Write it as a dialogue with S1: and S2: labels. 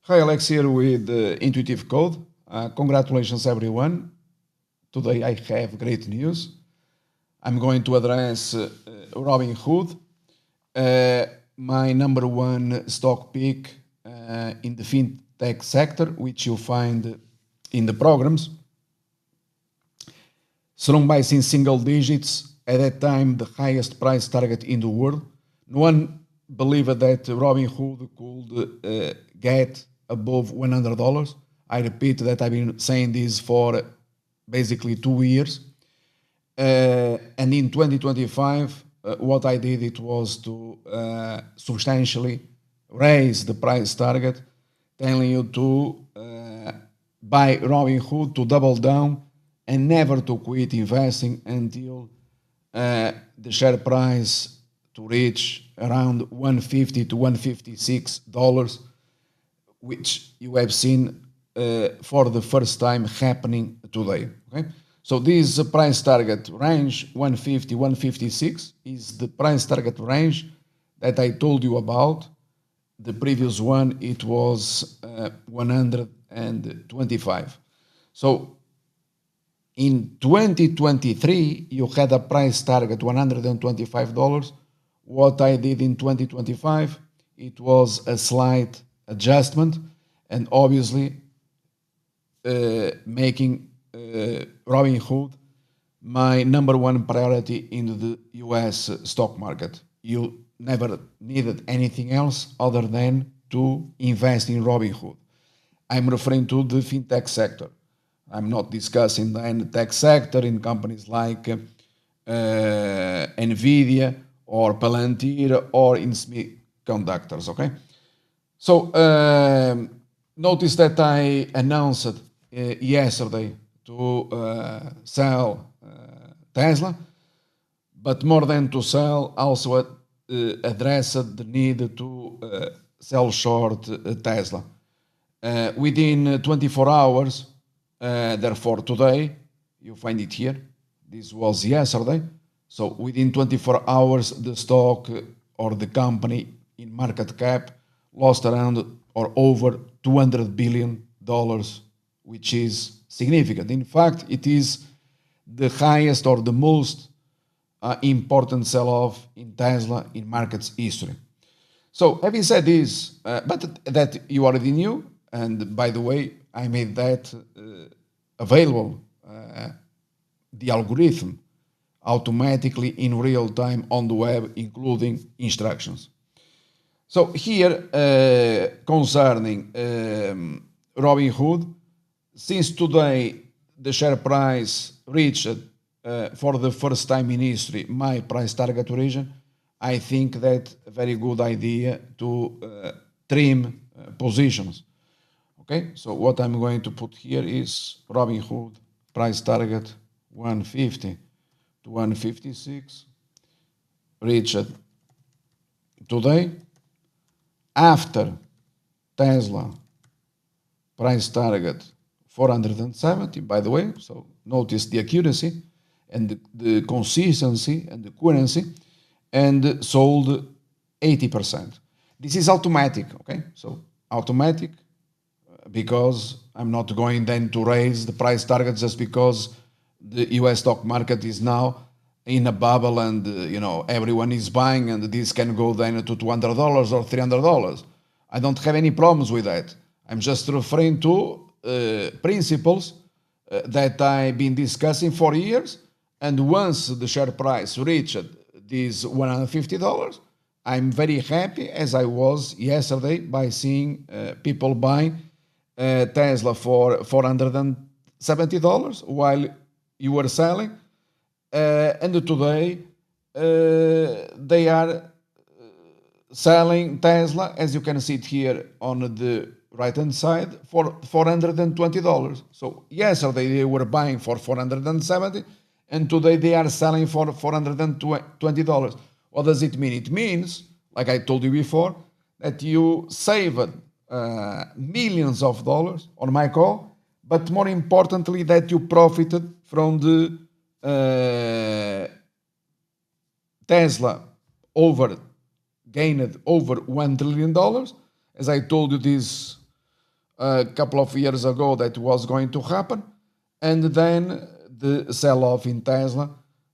S1: Hi, Alex here with Intuitive Code. Congratulations, everyone. Today I have great news. I'm going to address Robinhood, uh, my number one stock pick in the fintech sector, which you find in the programs. Strong buys in single digits, at that time the highest price target in the world. No one believed that Robinhood could get above $100. I repeat that I've been saying this for basically 2 years. And in 2025, what I did it was to substantially raise the price target, telling you to buy Robinhood, to double down, and never to quit investing until the share price to reach around 150 to 156 dollars, which you have seen for the first time happening today. Okay, so this price target range 150 156 is the price target range that I told you about. The previous one it was 125. So in 2023, you had a price target $125. What I did in 2025, it was a slight adjustment, and obviously making Robinhood my number one priority in the US stock market. You never needed anything else other than to invest in Robinhood. I'm referring to the fintech sector. I'm not discussing the tech sector in companies like NVIDIA or Palantir or in semiconductors, okay? So notice that I announced yesterday to sell Tesla, but more than to sell, also addressed the need to sell short Tesla. Within 24 hours, therefore today, you find it here, this was yesterday, so within 24 hours the stock or the company in market cap lost around or over $200 billion, which is significant. In fact, it is the highest or the most important sell-off in Tesla in markets history. So having said this, but that you already knew, and by the way, I made that available, the algorithm, automatically in real time on the web, including instructions. So here, concerning Robinhood, since today the share price reached for the first time in history my price target region, I think that a very good idea to trim positions. Okay, so what I'm going to put here is Robinhood price target 150 to 156 reached today after Tesla price target 470, by the way, so notice the accuracy and the consistency and the currency, and sold 80%. This is automatic, okay? So automatic, because I'm not going then to raise the price target just because the US stock market is now in a bubble and everyone is buying and this can go then to $200 or $300. I don't have any problems with that. I'm just referring to principles that I've been discussing for years, and once the share price reached these $150, I'm very happy, as I was yesterday, by seeing people buying Tesla for $470 while you were selling, and today they are selling Tesla, as you can see it here on the right hand side, for $420. So yesterday they were buying for 470, and today they are selling for $420. What does it mean? It means, like I told you before, that you saved millions of dollars on my call, but more importantly, that you profited from the Tesla gained over $1 trillion. As I told you, this a couple of years ago that was going to happen, and then the sell-off in Tesla